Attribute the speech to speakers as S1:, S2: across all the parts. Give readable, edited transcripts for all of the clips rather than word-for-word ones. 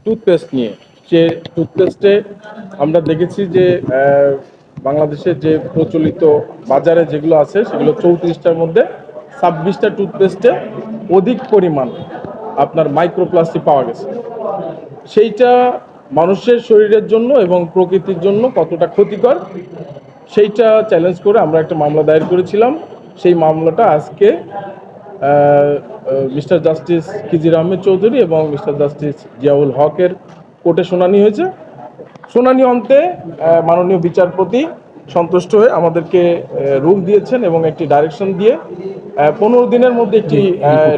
S1: Toothpaste নিয়ে। যে টুথপেস্টে আমরা দেখেছি যে বাংলাদেশের যে প্রচলিত বাজারে যেগুলো আছে সেগুলো 34টার মধ্যে 26টা টুথপেস্টে অধিক পরিমাণ আপনার মাইক্রোপ্লাস্টিক পাওয়া গেছে। সেইটা মানুষের শরীরের জন্য এবং প্রকৃতির জন্য কতটা ক্ষতিকর সেইটা চ্যালেঞ্জ করে আমরা একটা মামলা দায়ের করেছিলাম। সেই মামলাটা আজকে মিস্টার জাস্টিস খিজির আহমেদ চৌধুরী এবং মিস্টার জাস্টিস জিয়াউল হকের কোর্টে শুনানি হয়েছে। শুনানি অন্তে মাননীয় বিচারপতি সন্তুষ্ট হয়ে আমাদেরকে রুল দিয়েছেন এবং একটি ডাইরেকশন দিয়ে 15 দিনের মধ্যে একটি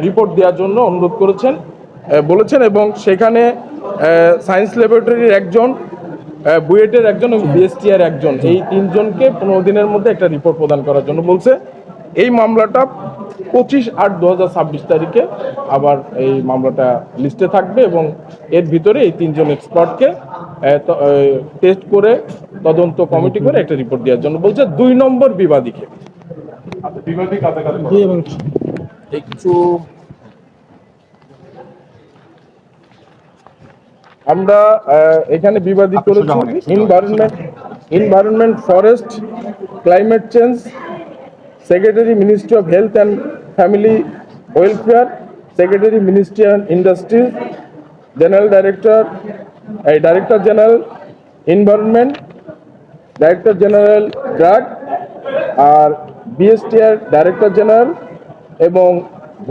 S1: রিপোর্ট দেওয়ার জন্য অনুরোধ করেছেন বলেছেন, এবং সেখানে সায়েন্স ল্যাবরেটরির একজন, বুয়েটের একজন এবং বিএসটিআর একজন, এই তিনজনকে 15 দিনের মধ্যে একটা রিপোর্ট প্রদান করার জন্য বলছে। এই মামলাটা 25/8/2026 তারিখে আবার এই মামলাটা লিস্টে থাকবে এবং এর ভিতরে এই তিনজন এক্সপার্টকে টেস্ট করে তদন্ত কমিটি করে একটা রিপোর্ট দেওয়ার জন্য বলছে। 2 নম্বর বিবাদীকে একটু আমরা এখানে বিবাদী করেছি environment, forest, climate change, secretary ministry of health and family welfare, secretary ministry and industries, general director, director general environment, director general drug, আর বিএসটিআর ডাইরেক্টর জেনারেল এবং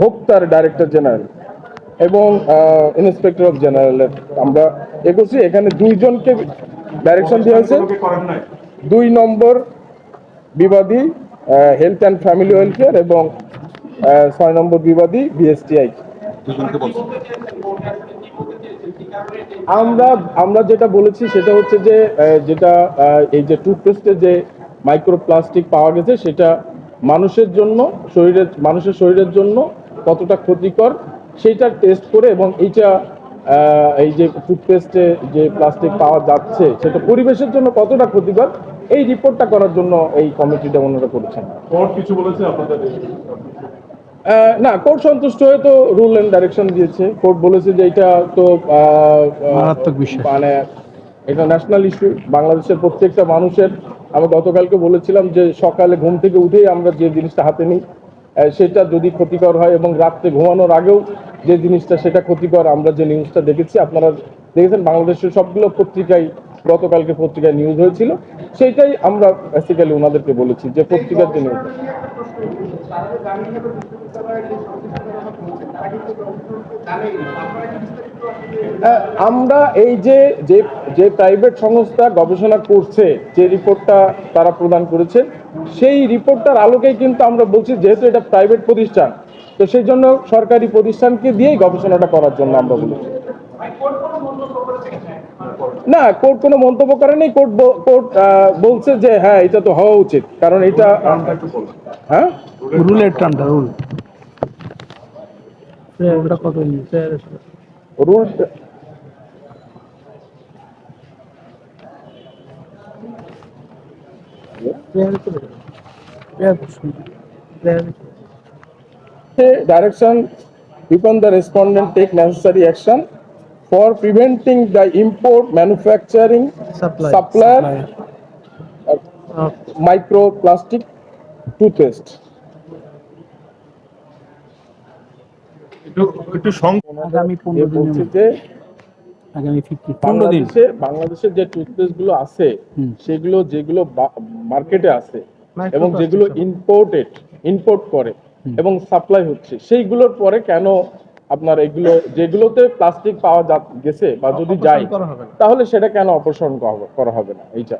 S1: ভোক্তার ডাইরেক্টর জেনারেল এবং ইন্সপেক্টর অফ জেনারেলের আমরা এগোছি। এখানে 2 জনকে ডাইরেকশন দেওয়া হয়েছে। 2 নম্বর বিবাদী হেলথ অ্যান্ড ফ্যামিলি ওয়েলফেয়ার এবং 6 নম্বর বিবাদী বিএসটিআই। আমরা যেটা বলেছি সেটা হচ্ছে যে যেটা এই যে টুথপেস্টে যে মাইক্রোপ্লাস্টিক পাওয়া গেছে সেটা মানুষের শরীরের জন্য কতটা ক্ষতিকর সেইটা টেস্ট করে, এবং এইটা এই যে টুথপেস্টে যে প্লাস্টিক পাওয়া যাচ্ছে সেটা পরিবেশের জন্য কতটা ক্ষতিকর এই রিপোর্টটা করার জন্য এই কমিটিটা ওনারা করেছেন।
S2: কোর্ট কিছু বলেছে আপনাদের?
S1: না, কোর্ট সন্তুষ্ট হয়ে তো রুল এন্ড ডাইরেকশন দিয়েছে। কোর্ট বলেছে যে এটা তো
S3: মারাত্মক বিষয়,
S1: মানে এটা ন্যাশনাল ইস্যু, বাংলাদেশের প্রত্যেকটা মানুষের। আমি গতকালকে বলেছিলাম যে সকালে ঘুম থেকে উঠেই আমরা যে জিনিসটা হাতে নিই সেটা যদি ক্ষতিকর হয়, এবং রাত্রে ঘুমানোর আগেও যে জিনিসটা সেটা ক্ষতিকর, আমরা যে নিউজটা দেখেছি আপনারা দেখেছেন বাংলাদেশের সবগুলো পত্রিকায়, গতকালকে পত্রিকায় নিউজ হয়েছিল, সেইটাই আমরা বেসিক্যালি ওনাদেরকে বলেছি যে পত্রিকার যে নিউজ। আমরা এই যে প্রাইভেট সংস্থা গবেষণা করছে, যে রিপোর্টটা তারা প্রদান করেছে সেই রিপোর্টটার আলোকেই কিন্তু আমরা বলছি, যেহেতু এটা প্রাইভেট প্রতিষ্ঠান তো সেই জন্য সরকারি প্রতিষ্ঠানকে দিয়েই গবেষণাটা করার জন্য আমরা বলেছি। না, কোর্ট কোনো মন্তব্য করেনি। কোর্ট বলছে যে হ্যাঁ এটা তো হওয়া উচিত, কারণ এটা হ্যাঁ
S3: রুলের টার্মটা রুল কত
S1: rule direction upon the respondent take necessary action for preventing the import, manufacturing, supply of microplastic toothpaste.
S3: আগামী 15
S1: বলছে
S3: দিন,
S1: যে
S3: আগামী 15 দিন
S1: বাংলাদেশের যে টুথপেস্ট গুলো আছে সেগুলো যেগুলো মার্কেটে আছে এবং যেগুলো ইম্পোর্ট করে এবং সাপ্লাই হচ্ছে, সেইগুলোর পরে কেন আপনার এগুলো যেগুলোতে প্লাস্টিক পাওয়া গেছে বা যদি যায় তাহলে সেটা কেন অপসারণ করা হবে না এইটা।